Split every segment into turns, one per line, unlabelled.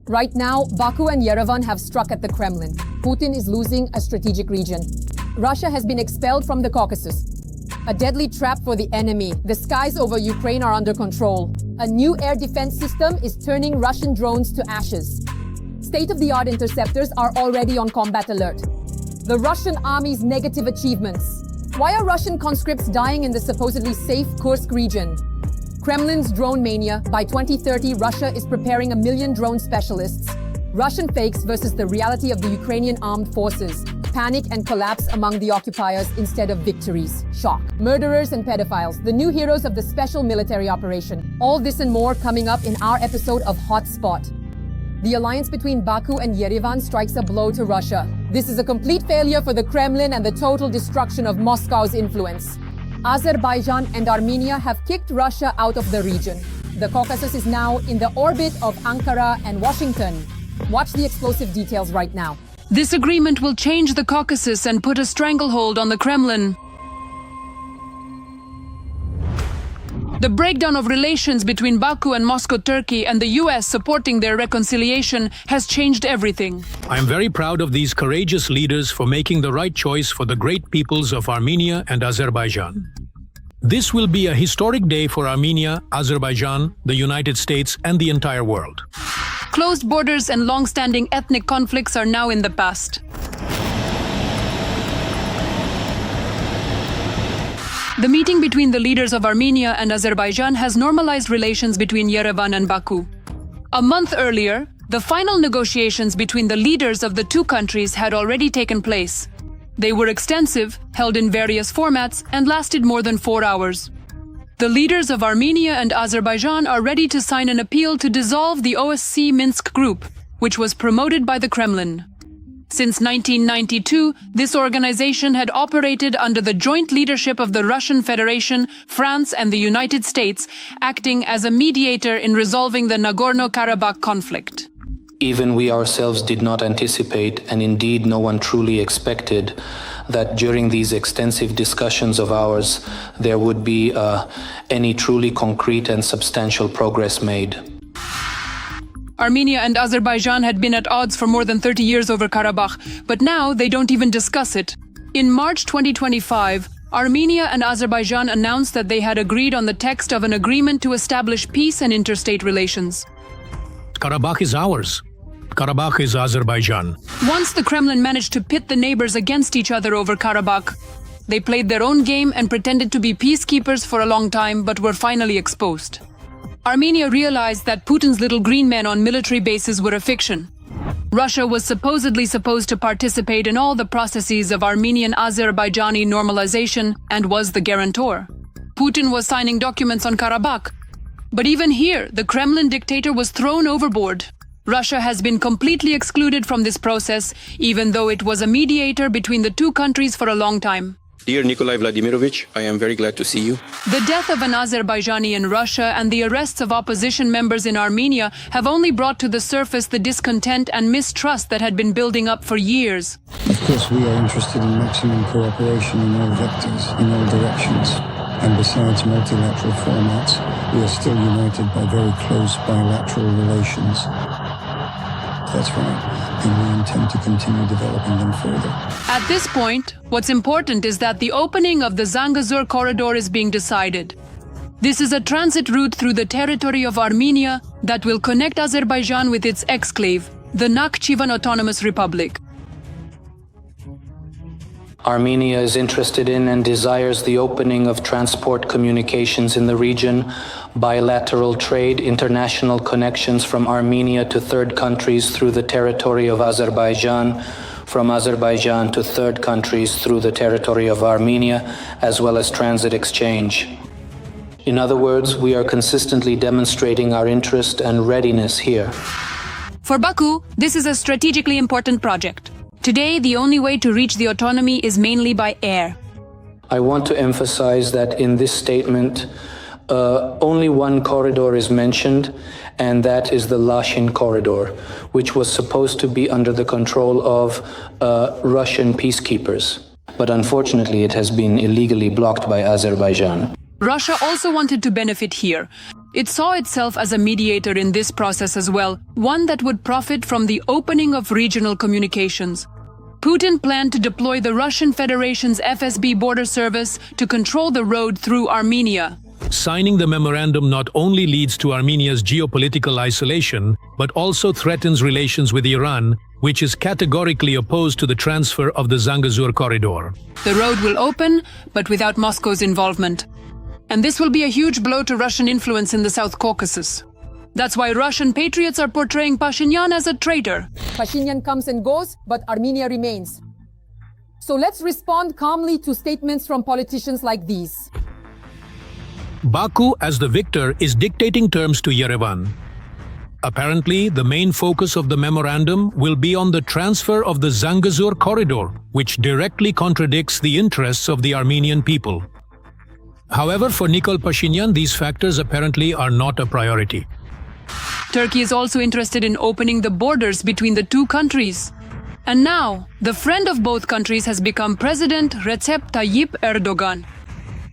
Right now, Baku and Yerevan have struck at the Kremlin. Putin is losing a strategic region. Russia has been expelled from the Caucasus. A deadly trap for the enemy. The skies over Ukraine are under control. A new air defense system is turning Russian drones to ashes. State-of-the-art interceptors are already on combat alert. The Russian army's negative achievements. Why are Russian conscripts dying in the supposedly safe Kursk region? Kremlin's drone mania. By 2030, Russia is preparing 1 million drone specialists. Russian fakes versus the reality of the Ukrainian armed forces. Panic and collapse among the occupiers instead of victories. Shock. Murderers and pedophiles, the new heroes of the special military operation. All this and more coming up in our episode of Hotspot. The alliance between Baku and Yerevan strikes a blow to Russia. This is a complete failure for the Kremlin and the total destruction of Moscow's influence. Azerbaijan and Armenia have kicked Russia out of the region. The Caucasus is now in the orbit of Ankara and Washington. Watch the explosive details right now.
This agreement will change the Caucasus and put a stranglehold on the Kremlin. The breakdown of relations between Baku and Moscow, Turkey, and the US supporting their reconciliation has changed everything.
I am very proud of these courageous leaders for making the right choice for the great peoples of Armenia and Azerbaijan. This will be a historic day for Armenia, Azerbaijan, the United States, and the entire world.
Closed borders and long-standing ethnic conflicts are now in the past. The meeting between the leaders of Armenia and Azerbaijan has normalized relations between Yerevan and Baku. A month earlier, the final negotiations between the leaders of the two countries had already taken place. They were extensive, held in various formats, and lasted more than 4 hours. The leaders of Armenia and Azerbaijan are ready to sign an appeal to dissolve the OSCE Minsk group, which was promoted by the Kremlin. Since 1992, this organization had operated under the joint leadership of the Russian Federation, France, and the United States, acting as a mediator in resolving the Nagorno-Karabakh conflict.
Even we ourselves did not anticipate, and indeed no one truly expected, that during these extensive discussions of ours, there would be any truly concrete and substantial progress made.
Armenia and Azerbaijan had been at odds for more than 30 years over Karabakh, but now they don't even discuss it. In March 2025, Armenia and Azerbaijan announced that they had agreed on the text of an agreement to establish peace and interstate relations.
Karabakh is ours. Karabakh is Azerbaijan.
Once the Kremlin managed to pit the neighbors against each other over Karabakh, they played their own game and pretended to be peacekeepers for a long time, but were finally exposed. Armenia realized that Putin's little green men on military bases were a fiction. Russia was supposedly supposed to participate in all the processes of Armenian-Azerbaijani normalization and was the guarantor. Putin was signing documents on Karabakh. But even here, the Kremlin dictator was thrown overboard. Russia has been completely excluded from this process, even though it was a mediator between the two countries for a long time.
Dear Nikolai Vladimirovich, I am very glad to see you.
The death of an Azerbaijani in Russia and the arrests of opposition members in Armenia have only brought to the surface the discontent and mistrust that had been building up for years.
Of course, we are interested in maximum cooperation in all vectors, in all directions. And besides multilateral formats, we are still united by very close bilateral relations. That's right, and we intend to continue developing them further.
At this point, what's important is that the opening of the Zangezur corridor is being decided. This is a transit route through the territory of Armenia that will connect Azerbaijan with its exclave, the Nakhchivan Autonomous Republic.
Armenia is interested in and desires the opening of transport communications in the region, bilateral trade, international connections from Armenia to third countries through the territory of Azerbaijan, from Azerbaijan to third countries through the territory of Armenia, as well as transit exchange. In other words, we are consistently demonstrating our interest and readiness here.
For Baku, this is a strategically important project. Today, the only way to reach the autonomy is mainly by air.
I want to emphasize that in this statement, only one corridor is mentioned, and that is the Lashin corridor, which was supposed to be under the control of Russian peacekeepers. But unfortunately, it has been illegally blocked by Azerbaijan.
Russia also wanted to benefit here. It saw itself as a mediator in this process as well, one that would profit from the opening of regional communications. Putin planned to deploy the Russian Federation's FSB border service to control the road through Armenia.
Signing the memorandum not only leads to Armenia's geopolitical isolation, but also threatens relations with Iran, which is categorically opposed to the transfer of the Zangezur corridor.
The road will open, but without Moscow's involvement. And this will be a huge blow to Russian influence in the South Caucasus. That's why Russian patriots are portraying Pashinyan as a traitor.
Pashinyan comes and goes, but Armenia remains. So let's respond calmly to statements from politicians like these.
Baku, as the victor, is dictating terms to Yerevan. Apparently, the main focus of the memorandum will be on the transfer of the Zangezur corridor, which directly contradicts the interests of the Armenian people. However, for Nikol Pashinyan, these factors apparently are not a priority.
Turkey is also interested in opening the borders between the two countries. And now, the friend of both countries has become President Recep Tayyip Erdogan.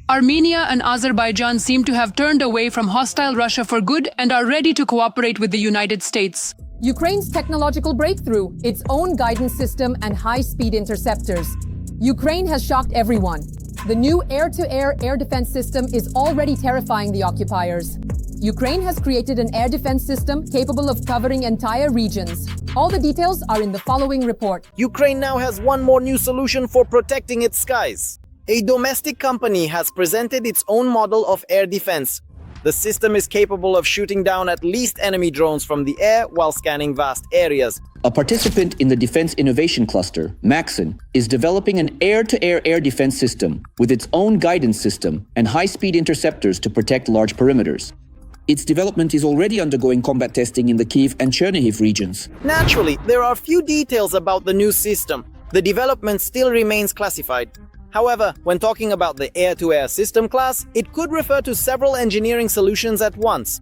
Armenia and Azerbaijan seem to have turned away from hostile Russia for good and are ready to cooperate with the United States.
Ukraine's technological breakthrough, its own guidance system and high-speed interceptors. Ukraine has shocked everyone. The new air-to-air air defense system is already terrifying the occupiers. Ukraine has created an air defense system capable of covering entire regions. All the details are in the following report.
Ukraine now has one more new solution for protecting its skies. A domestic company has presented its own model of air defense. The system is capable of shooting down at least enemy drones from the air while scanning vast areas.
A participant in the Defense Innovation Cluster, Maxon, is developing an air-to-air air defense system with its own guidance system and high-speed interceptors to protect large perimeters. Its development is already undergoing combat testing in the Kyiv and Chernihiv regions.
Naturally, there are few details about the new system. The development still remains classified. However, when talking about the air-to-air system class, it could refer to several engineering solutions at once.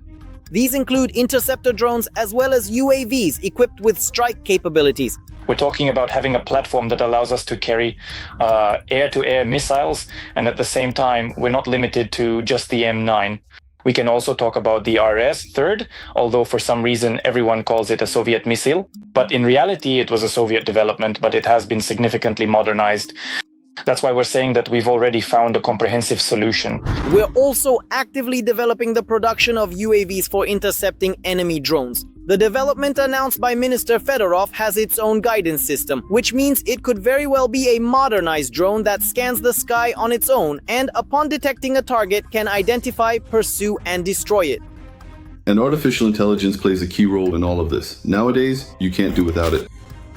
These include interceptor drones as well as UAVs equipped with strike capabilities.
We're talking about having a platform that allows us to carry air-to-air missiles, and at the same time, we're not limited to just the M9. We can also talk about the RS-3, although for some reason everyone calls it a Soviet missile. But in reality, it was a Soviet development, but it has been significantly modernized. That's why we're saying that we've already found a comprehensive solution.
We're also actively developing the production of UAVs for intercepting enemy drones. The development announced by Minister Fedorov has its own guidance system, which means it could very well be a modernized drone that scans the sky on its own and, upon detecting a target, can identify, pursue, and destroy it.
And artificial intelligence plays a key role in all of this. Nowadays, you can't do without it.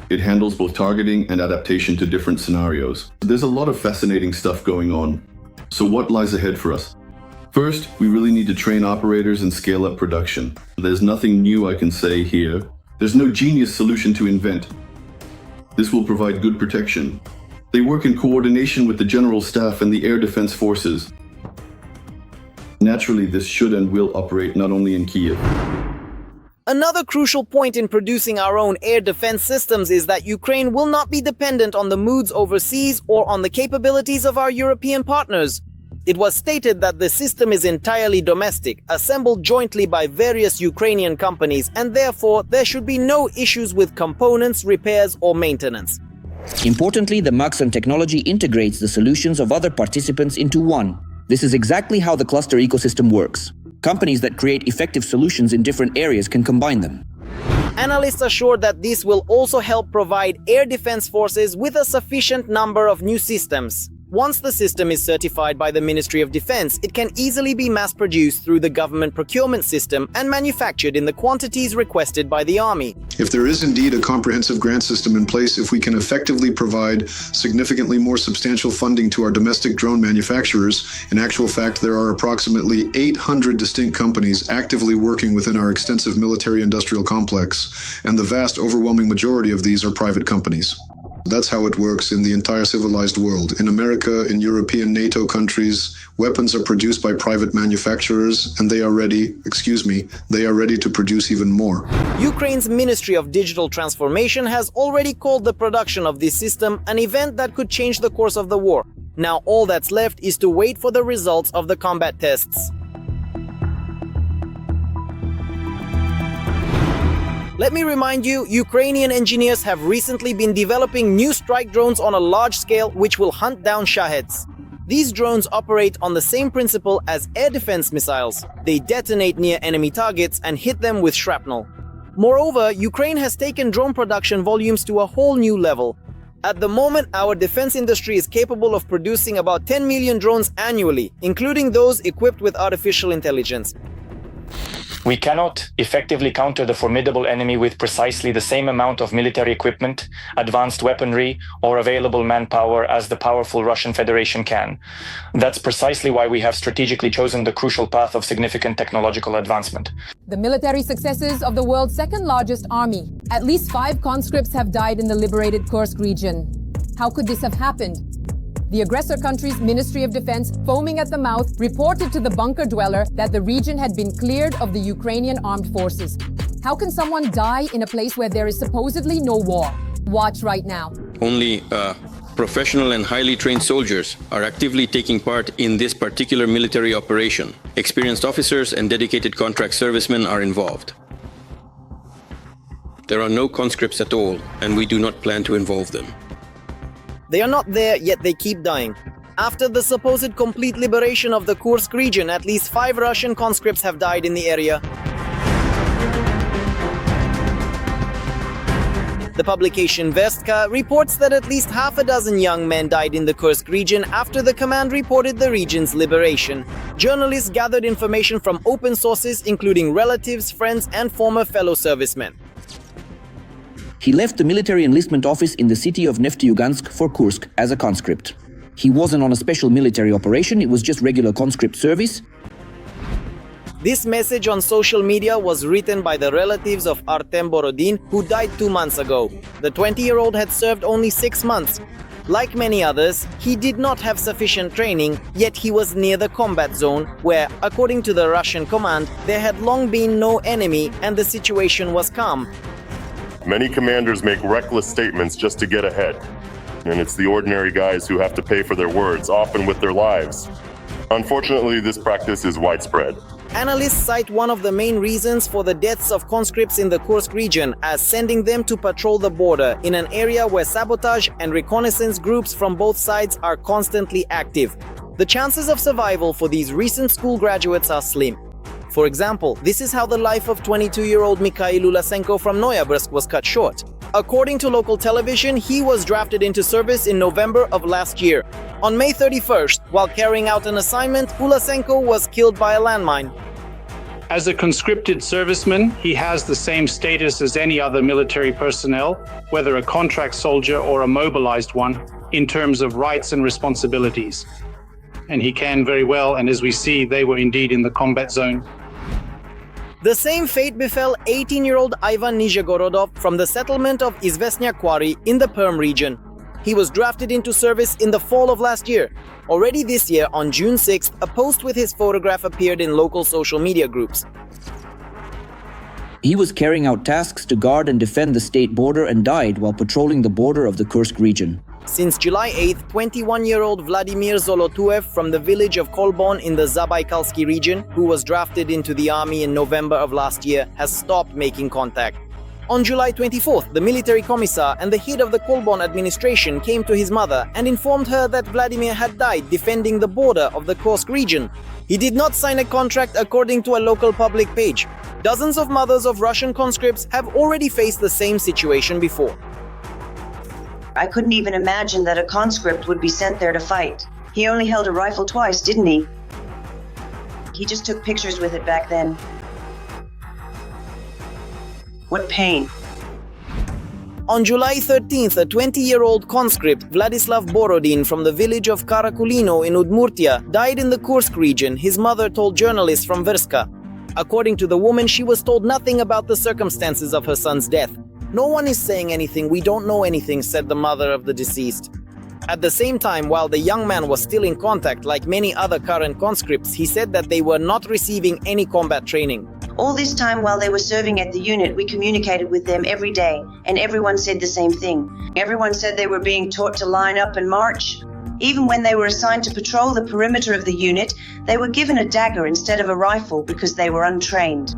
It handles both targeting and adaptation to different scenarios. There's a lot of fascinating stuff going on. So what lies ahead for us? First, we really need to train operators and scale up production. There's nothing new I can say here. There's no genius solution to invent. This will provide good protection. They work in coordination with the General Staff and the Air Defense Forces. Naturally, this should and will operate not only in Kyiv.
Another crucial point in producing our own air defense systems is that Ukraine will not be dependent on the moods overseas or on the capabilities of our European partners. It was stated that the system is entirely domestic, assembled jointly by various Ukrainian companies, and therefore there should be no issues with components, repairs, or maintenance.
Importantly, the Maxon technology integrates the solutions of other participants into one. This is exactly how the cluster ecosystem works. Companies that create effective solutions in different areas can combine them.
Analysts assure that this will also help provide air defense forces with a sufficient number of new systems. Once the system is certified by the Ministry of Defense, it can easily be mass-produced through the government procurement system and manufactured in the quantities requested by the Army.
If there is indeed a comprehensive grant system in place, if we can effectively provide significantly more substantial funding to our domestic drone manufacturers, in actual fact, there are approximately 800 distinct companies actively working within our extensive military-industrial complex, and the vast overwhelming majority of these are private companies. That's how it works in the entire civilized world. In America, in European NATO countries, weapons are produced by private manufacturers, and they are ready to produce even more.
Ukraine's Ministry of Digital Transformation has already called the production of this system an event that could change the course of the war. Now all that's left is to wait for the results of the combat tests. Let me remind you, Ukrainian engineers have recently been developing new strike drones on a large scale which will hunt down Shaheds. These drones operate on the same principle as air defense missiles. They detonate near enemy targets and hit them with shrapnel. Moreover, Ukraine has taken drone production volumes to a whole new level. At the moment, our defense industry is capable of producing about 10 million drones annually, including those equipped with artificial intelligence.
We cannot effectively counter the formidable enemy with precisely the same amount of military equipment, advanced weaponry, or available manpower as the powerful Russian Federation can. That's precisely why we have strategically chosen the crucial path of significant technological advancement.
The military successes of the world's second-largest army. At least 5 conscripts have died in the liberated Kursk region. How could this have happened? The aggressor country's Ministry of Defense, foaming at the mouth, reported to the bunker dweller that the region had been cleared of the Ukrainian armed forces. How can someone die in a place where there is supposedly no war? Watch right now.
Only professional and highly trained soldiers are actively taking part in this particular military operation. Experienced officers and dedicated contract servicemen are involved. There are no conscripts at all, and we do not plan to involve them.
They are not there, yet they keep dying. After the supposed complete liberation of the Kursk region, at least 5 Russian conscripts have died in the area. The publication Vestka reports that at least half a dozen young men died in the Kursk region after the command reported the region's liberation. Journalists gathered information from open sources, including relatives, friends, and former fellow servicemen.
He left the military enlistment office in the city of Neftyugansk for Kursk as a conscript. He wasn't on a special military operation, it was just regular conscript service.
This message on social media was written by the relatives of Artem Borodin, who died 2 months ago. The 20-year-old had served only 6 months. Like many others, he did not have sufficient training, yet he was near the combat zone, where, according to the Russian command, there had long been no enemy and the situation was calm.
Many commanders make reckless statements just to get ahead. And it's the ordinary guys who have to pay for their words, often with their lives. Unfortunately, this practice is widespread.
Analysts cite one of the main reasons for the deaths of conscripts in the Kursk region as sending them to patrol the border in an area where sabotage and reconnaissance groups from both sides are constantly active. The chances of survival for these recent school graduates are slim. For example, this is how the life of 22-year-old Mikhail Ulasenko from Noyabrsk was cut short. According to local television, he was drafted into service in November of last year. On May 31st, while carrying out an assignment, Ulasenko was killed by a landmine.
As a conscripted serviceman, he has the same status as any other military personnel, whether a contract soldier or a mobilized one, in terms of rights and responsibilities. And he can very well, and as we see, they were indeed in the combat zone.
The same fate befell 18-year-old Ivan Nizhegorodov from the settlement of Izvesnya Quarry in the Perm region. He was drafted into service in the fall of last year. Already this year, on June 6th, a post with his photograph appeared in local social media groups.
He was carrying out tasks to guard and defend the state border and died while patrolling the border of the Kursk region.
Since July 8th, 21-year-old Vladimir Zolotuev from the village of Kolbon in the Zabaikalsky region, who was drafted into the army in November of last year, has stopped making contact. On July 24th, the military commissar and the head of the Kolbon administration came to his mother and informed her that Vladimir had died defending the border of the Kursk region. He did not sign a contract according to a local public page. Dozens of mothers of Russian conscripts have already faced the same situation before.
I couldn't even imagine that a conscript would be sent there to fight. He only held a rifle twice, didn't he? He just took pictures with it back then. What pain.
On July 13th, a 20-year-old conscript, Vladislav Borodin from the village of Karakulino in Udmurtia, died in the Kursk region, his mother told journalists from Verska. According to the woman, she was told nothing about the circumstances of her son's death. "No one is saying anything, we don't know anything," said the mother of the deceased. At the same time, while the young man was still in contact, like many other current conscripts, he said that they were not receiving any combat training.
All this time while they were serving at the unit, we communicated with them every day, and everyone said the same thing. Everyone said they were being taught to line up and march. Even when they were assigned to patrol the perimeter of the unit, they were given a dagger instead of a rifle because they were untrained.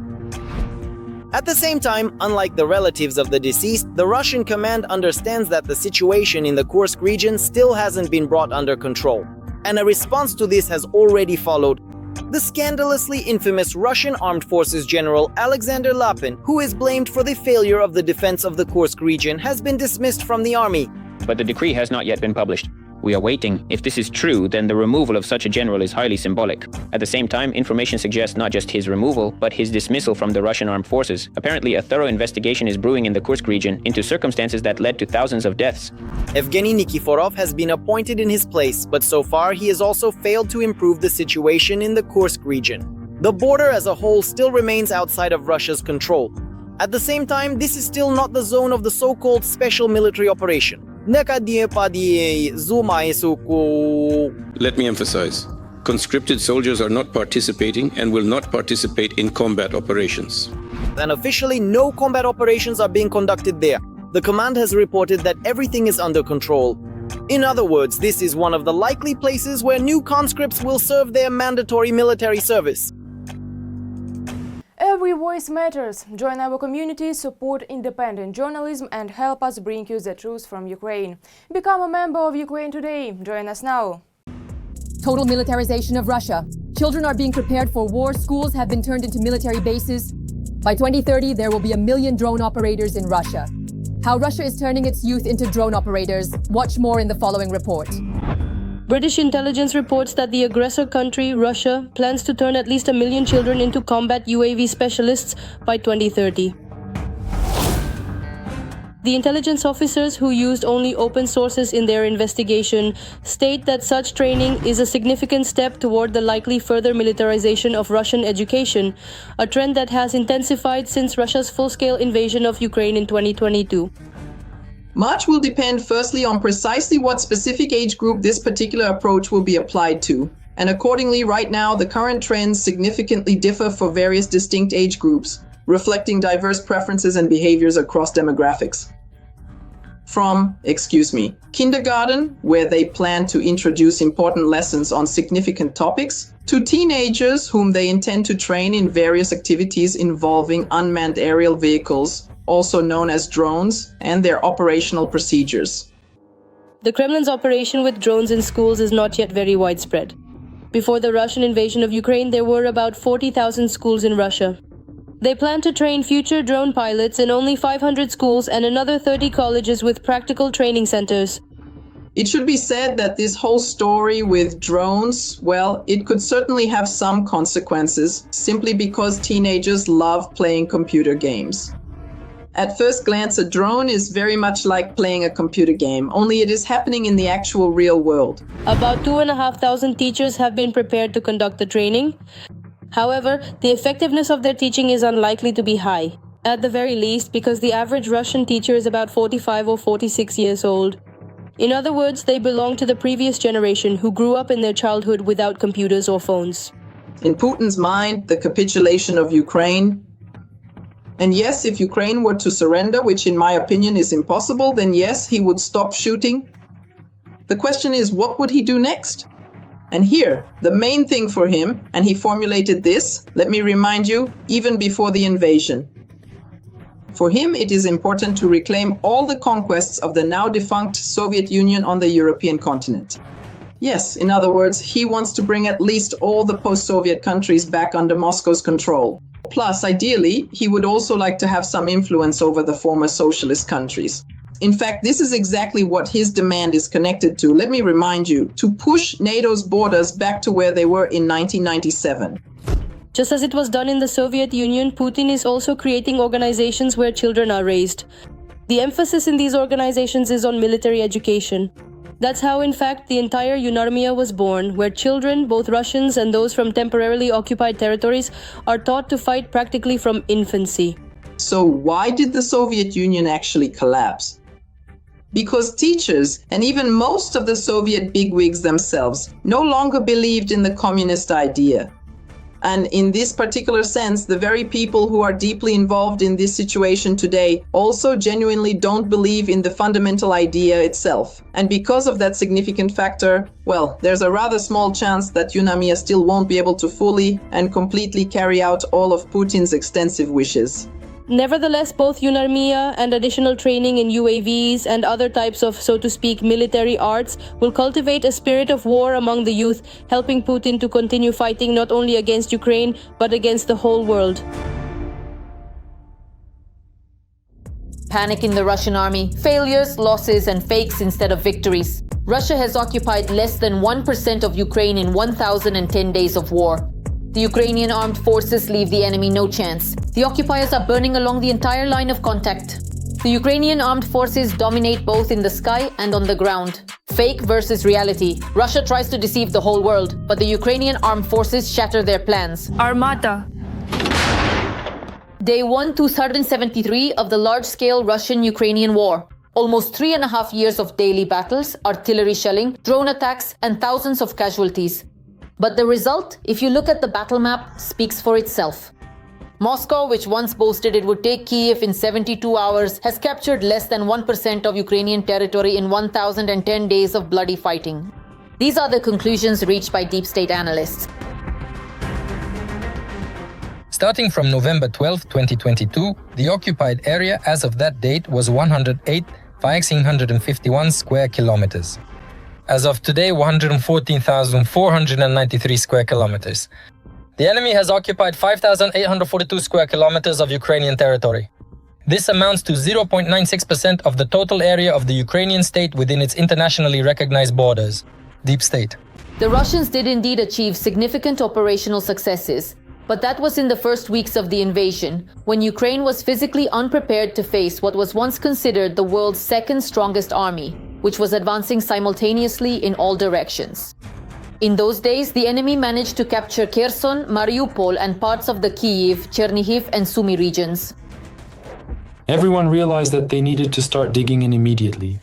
At the same time, unlike the relatives of the deceased, the Russian command understands that the situation in the Kursk region still hasn't been brought under control, and a response to this has already followed. The scandalously infamous Russian Armed Forces General Alexander Lapin, who is blamed for the failure of the defense of the Kursk region, has been dismissed from the army.
But the decree has not yet been published. We are waiting. If this is true, then the removal of such a general is highly symbolic. At the same time, information suggests not just his removal, but his dismissal from the Russian armed forces. Apparently, a thorough investigation is brewing in the Kursk region into circumstances that led to thousands of deaths.
Evgeny Nikiforov has been appointed in his place, but so far he has also failed to improve the situation in the Kursk region. The border as a whole still remains outside of Russia's control. At the same time, this is still not the zone of the so-called special military operation. Let me
emphasize, conscripted soldiers are not participating and will not participate in combat operations.
And officially, no combat operations are being conducted there. The command has reported that everything is under control. In other words, this is one of the likely places where new conscripts will serve their mandatory military service.
Every voice matters. Join our community, support independent journalism and help us bring you the truth from Ukraine. Become a member of Ukraine today. Join us now.
Total militarization of Russia. Children are being prepared for war. Schools have been turned into military bases. By 2030, there will be 1 million drone operators in Russia. How Russia is turning its youth into drone operators. Watch more in the following report.
British intelligence reports that the aggressor country, Russia, plans to turn at least 1 million children into combat UAV specialists by 2030. The intelligence officers who used only open sources in their investigation state that such training is a significant step toward the likely further militarization of Russian education, a trend that has intensified since Russia's full-scale invasion of Ukraine in 2022.
Much will depend firstly on precisely what specific age group this particular approach will be applied to. And accordingly, right now, the current trends significantly differ for various distinct age groups, reflecting diverse preferences and behaviors across demographics. From, kindergarten, where they plan to introduce important lessons on significant topics, to teenagers whom they intend to train in various activities involving unmanned aerial vehicles, also known as drones, and their operational procedures.
The Kremlin's operation with drones in schools is not yet very widespread. Before the Russian invasion of Ukraine, there were about 40,000 schools in Russia. They plan to train future drone pilots in only 500 schools and another 30 colleges with practical training centers.
It should be said that this whole story with drones, well, it could certainly have some consequences, simply because teenagers love playing computer games. At first glance, a drone is very much like playing a computer game, only it is happening in the actual real world.
About 2,500 teachers have been prepared to conduct the training. However, the effectiveness of their teaching is unlikely to be high, at the very least because the average Russian teacher is about 45 or 46 years old. In other words, they belong to the previous generation who grew up in their childhood without computers or phones.
In Putin's mind, the capitulation of Ukraine. And yes, if Ukraine were to surrender, which in my opinion is impossible, then yes, he would stop shooting. The question is, what would he do next? And here, the main thing for him, and he formulated this, let me remind you, even before the invasion. For him, it is important to reclaim all the conquests of the now defunct Soviet Union on the European continent. Yes, in other words, he wants to bring at least all the post-Soviet countries back under Moscow's control. Plus, ideally, he would also like to have some influence over the former socialist countries. In fact, this is exactly what his demand is connected to. Let me remind you, to push NATO's borders back to where they were in 1997.
Just as it was done in the Soviet Union, Putin is also creating organizations where children are raised. The emphasis in these organizations is on military education. That's how, in fact, the entire Yunarmia was born, where children, both Russians and those from temporarily occupied territories, are taught to fight practically from infancy.
So why did the Soviet Union actually collapse? Because teachers, and even most of the Soviet bigwigs themselves, no longer believed in the communist idea. And in this particular sense, the very people who are deeply involved in this situation today also genuinely don't believe in the fundamental idea itself. And because of that significant factor, well, there's a rather small chance that Yunarmia still won't be able to fully and completely carry out all of Putin's extensive wishes.
Nevertheless, both UNARMIA and additional training in UAVs and other types of, so to speak, military arts will cultivate a spirit of war among the youth, helping Putin to continue fighting not only against Ukraine, but against the whole world.
Panic in the Russian army, failures, losses, and fakes instead of victories. Russia has occupied less than 1% of Ukraine in 1,010 days of war. The Ukrainian armed forces leave the enemy no chance. The occupiers are burning along the entire line of contact. The Ukrainian armed forces dominate both in the sky and on the ground. Fake versus reality. Russia tries to deceive the whole world, but the Ukrainian armed forces shatter their plans.
Armata.
Day 1273 of the large-scale Russian-Ukrainian war. Almost 3.5 years of daily battles, artillery shelling, drone attacks, and thousands of casualties. But the result, if you look at the battle map, speaks for itself. Moscow, which once boasted it would take Kiev in 72 hours, has captured less than 1% of Ukrainian territory in 1,010 days of bloody fighting. These are the conclusions reached by deep state analysts.
Starting from November 12, 2022, the occupied area as of that date was 108,151 square kilometers. As of today, 114,493 square kilometers. The enemy has occupied 5,842 square kilometers of Ukrainian territory. This amounts to 0.96% of the total area of the Ukrainian state within its internationally recognized borders. Deep state.
The Russians did indeed achieve significant operational successes, but that was in the first weeks of the invasion, when Ukraine was physically unprepared to face what was once considered the world's second strongest army, which was advancing simultaneously in all directions. In those days, the enemy managed to capture Kherson, Mariupol, and parts of the Kyiv, Chernihiv, and Sumy regions.
Everyone realized that they needed to start digging in immediately.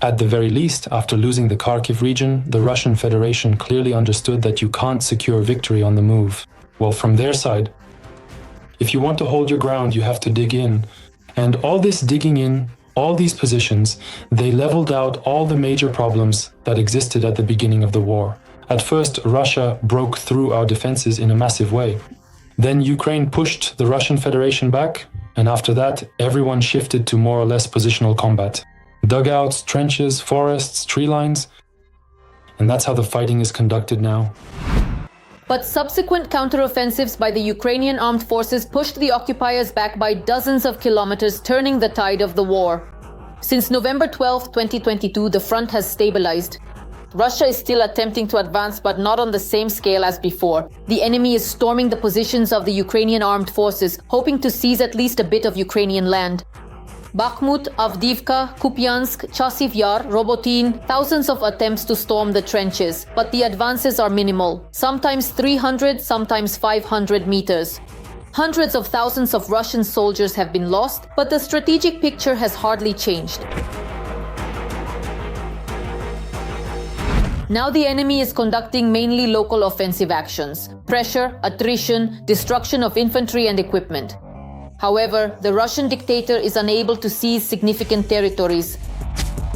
At the very least, after losing the Kharkiv region, the Russian Federation clearly understood that you can't secure victory on the move. Well, from their side, if you want to hold your ground, you have to dig in. And all this digging in, all these positions, they leveled out all the major problems that existed at the beginning of the war. At first, Russia broke through our defenses in a massive way. Then Ukraine pushed the Russian Federation back, and after that, everyone shifted to more or less positional combat. Dugouts, trenches, forests, tree lines. And that's how the fighting is conducted now.
But subsequent counteroffensives by the Ukrainian armed forces pushed the occupiers back by dozens of kilometers, turning the tide of the war. Since November 12, 2022, the front has stabilized. Russia is still attempting to advance, but not on the same scale as before. The enemy is storming the positions of the Ukrainian armed forces, hoping to seize at least a bit of Ukrainian land. Bakhmut, Avdiivka, Kupiansk, Chasiv Yar, Robotin, thousands of attempts to storm the trenches, but the advances are minimal, sometimes 300, sometimes 500 meters. Hundreds of thousands of Russian soldiers have been lost, but the strategic picture has hardly changed. Now the enemy is conducting mainly local offensive actions: pressure, attrition, destruction of infantry and equipment. However, the Russian dictator is unable to seize significant territories.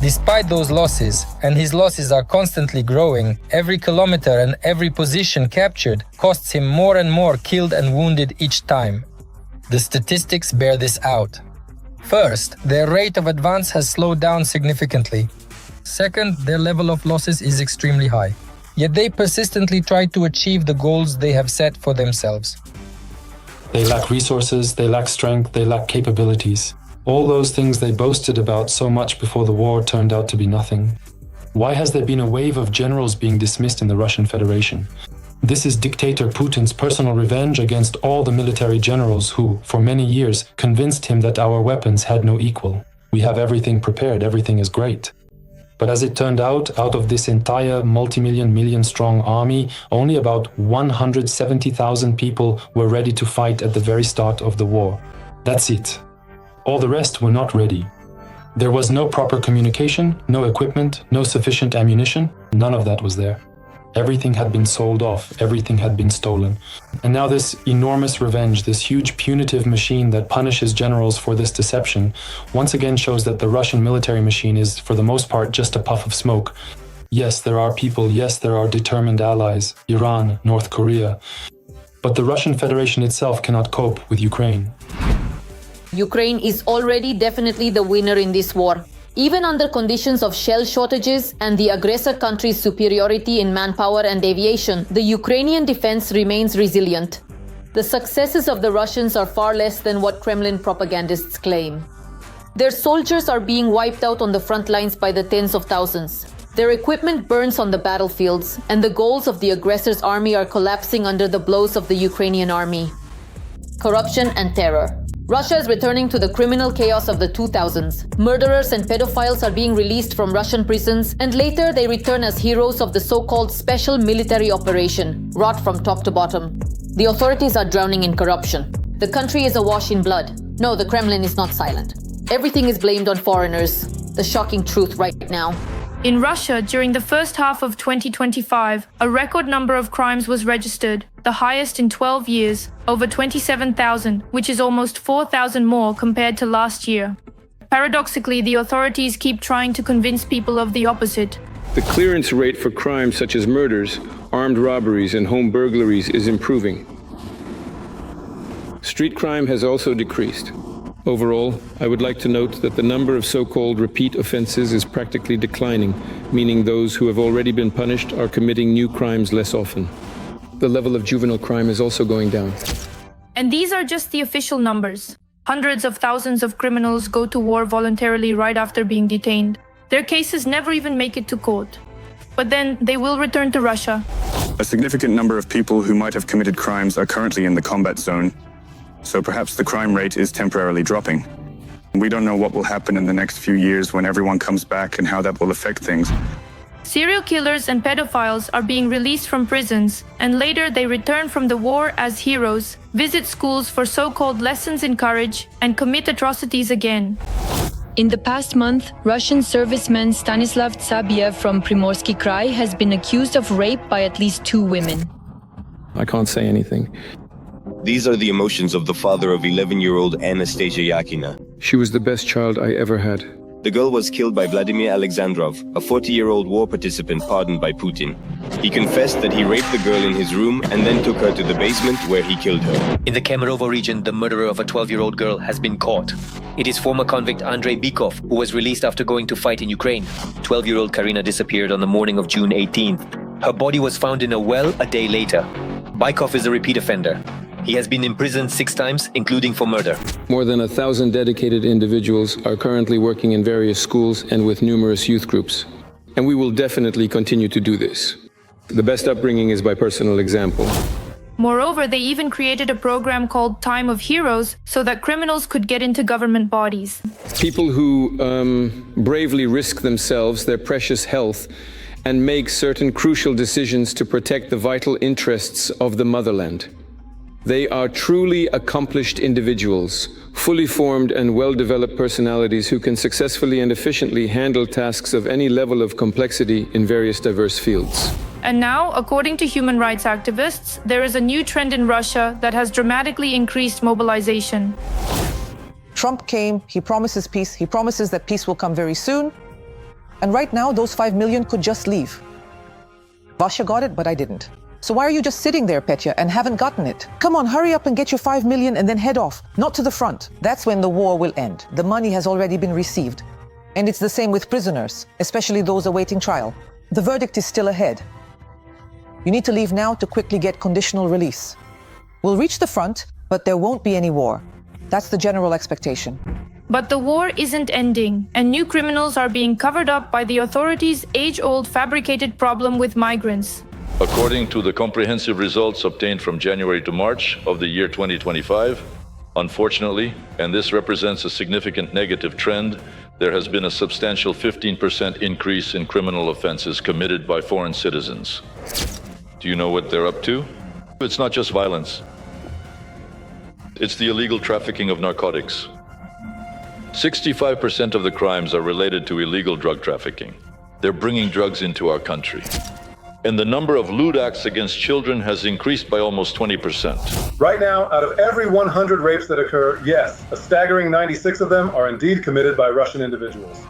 Despite those losses, and his losses are constantly growing, every kilometer and every position captured costs him more and more killed and wounded each time. The statistics bear this out. First, their rate of advance has slowed down significantly. Second, their level of losses is extremely high. Yet they persistently try to achieve the goals they have set for themselves.
They lack resources, they lack strength, they lack capabilities. All those things they boasted about so much before the war turned out to be nothing. Why has there been a wave of generals being dismissed in the Russian Federation? This is dictator Putin's personal revenge against all the military generals who, for many years, convinced him that our weapons had no equal. We have everything prepared, everything is great. But as it turned out of this entire million-strong army, only about 170,000 people were ready to fight at the very start of the war. That's it. All the rest were not ready. There was no proper communication, no equipment, no sufficient ammunition. None of that was there. Everything had been sold off, everything had been stolen. And now this enormous revenge, this huge punitive machine that punishes generals for this deception, once again shows that the Russian military machine is, for the most part, just a puff of smoke. Yes, there are people, yes, there are determined allies, Iran, North Korea. But the Russian Federation itself cannot cope with Ukraine.
Ukraine is already definitely the winner in this war. Even under conditions of shell shortages and the aggressor country's superiority in manpower and aviation, the Ukrainian defense remains resilient. The successes of the Russians are far less than what Kremlin propagandists claim. Their soldiers are being wiped out on the front lines by the tens of thousands. Their equipment burns on the battlefields, and the goals of the aggressor's army are collapsing under the blows of the Ukrainian army. Corruption and terror. Russia is returning to the criminal chaos of the 2000s. Murderers and pedophiles are being released from Russian prisons, and later they return as heroes of the so-called special military operation, wrought from top to bottom. The authorities are drowning in corruption. The country is awash in blood. No, the Kremlin is not silent. Everything is blamed on foreigners. The shocking truth right now.
In Russia, during the first half of 2025, a record number of crimes was registered, the highest in 12 years, over 27,000, which is almost 4,000 more compared to last year. Paradoxically, the authorities keep trying to convince people of the opposite.
The clearance rate for crimes such as murders, armed robberies, and home burglaries is improving. Street crime has also decreased. Overall, I would like to note that the number of so-called repeat offenses is practically declining, meaning those who have already been punished are committing new crimes less often. The level of juvenile crime is also going down.
And these are just the official numbers. Hundreds of thousands of criminals go to war voluntarily right after being detained. Their cases never even make it to court. But then they will return to Russia.
A significant number of people who might have committed crimes are currently in the combat zone. So perhaps the crime rate is temporarily dropping. We don't know what will happen in the next few years when everyone comes back and how that will affect things.
Serial killers and pedophiles are being released from prisons, and later they return from the war as heroes, visit schools for so-called lessons in courage, and commit atrocities again.
In the past month, Russian serviceman Stanislav Tsabiev from Primorsky Krai has been accused of rape by at least 2 women.
I can't say anything.
These are the emotions of the father of 11-year-old Anastasia Yakina.
She was the best child I ever had.
The girl was killed by Vladimir Alexandrov, a 40-year-old war participant pardoned by Putin. He confessed that he raped the girl in his room and then took her to the basement where he killed her.
In the Kemerovo region, the murderer of a 12-year-old girl has been caught. It is former convict Andrei Bykov, who was released after going to fight in Ukraine. 12-year-old Karina disappeared on the morning of June 18th. Her body was found in a well a day later. Bykov is a repeat offender. He has been imprisoned 6 times, including for murder.
More than 1,000 dedicated individuals are currently working in various schools and with numerous youth groups. And we will definitely continue to do this. The best upbringing is by personal example.
Moreover, they even created a program called Time of Heroes so that criminals could get into government bodies.
People who bravely risk themselves, their precious health, and make certain crucial decisions to protect the vital interests of the motherland. They are truly accomplished individuals, fully formed and well-developed personalities who can successfully and efficiently handle tasks of any level of complexity in various diverse fields.
And now, according to human rights activists, there is a new trend in Russia that has dramatically increased mobilization.
Trump came, he promises peace, he promises that peace will come very soon. And right now, those 5 million could just leave. Russia got it, but I didn't. So why are you just sitting there, Petya, and haven't gotten it? Come on, hurry up and get your 5 million and then head off, not to the front. That's when the war will end. The money has already been received. And it's the same with prisoners, especially those awaiting trial. The verdict is still ahead. You need to leave now to quickly get conditional release. We'll reach the front, but there won't be any war. That's the general expectation.
But the war isn't ending, and new criminals are being covered up by the authorities' age-old fabricated problem with migrants.
According to the comprehensive results obtained from January to March of the year 2025, unfortunately, and this represents a significant negative trend, there has been a substantial 15% increase in criminal offenses committed by foreign citizens. Do you know what they're up to? It's not just violence. It's the illegal trafficking of narcotics. 65% of the crimes are related to illegal drug trafficking. They're bringing drugs into our country. And the number of lewd acts against children has increased by almost 20%.
Right now, out of every 100 rapes that occur, yes, a staggering 96 of them are indeed committed by Russian individuals.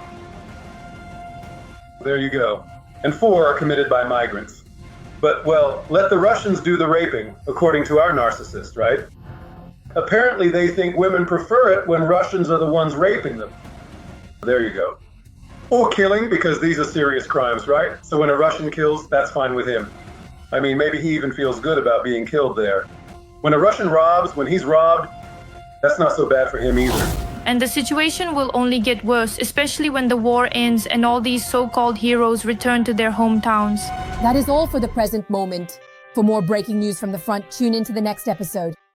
There you go. And 4 are committed by migrants. But, well, let the Russians do the raping, according to our narcissist, right? Apparently they think women prefer it when Russians are the ones raping them. There you go. Or killing, because these are serious crimes, right? So when a Russian kills, that's fine with him. I mean, maybe he even feels good about being killed there. When a Russian robs, when he's robbed, that's not so bad for him either.
And the situation will only get worse, especially when the war ends and all these so-called heroes return to their hometowns.
That is all for the present moment. For more breaking news from the front, tune into the next episode.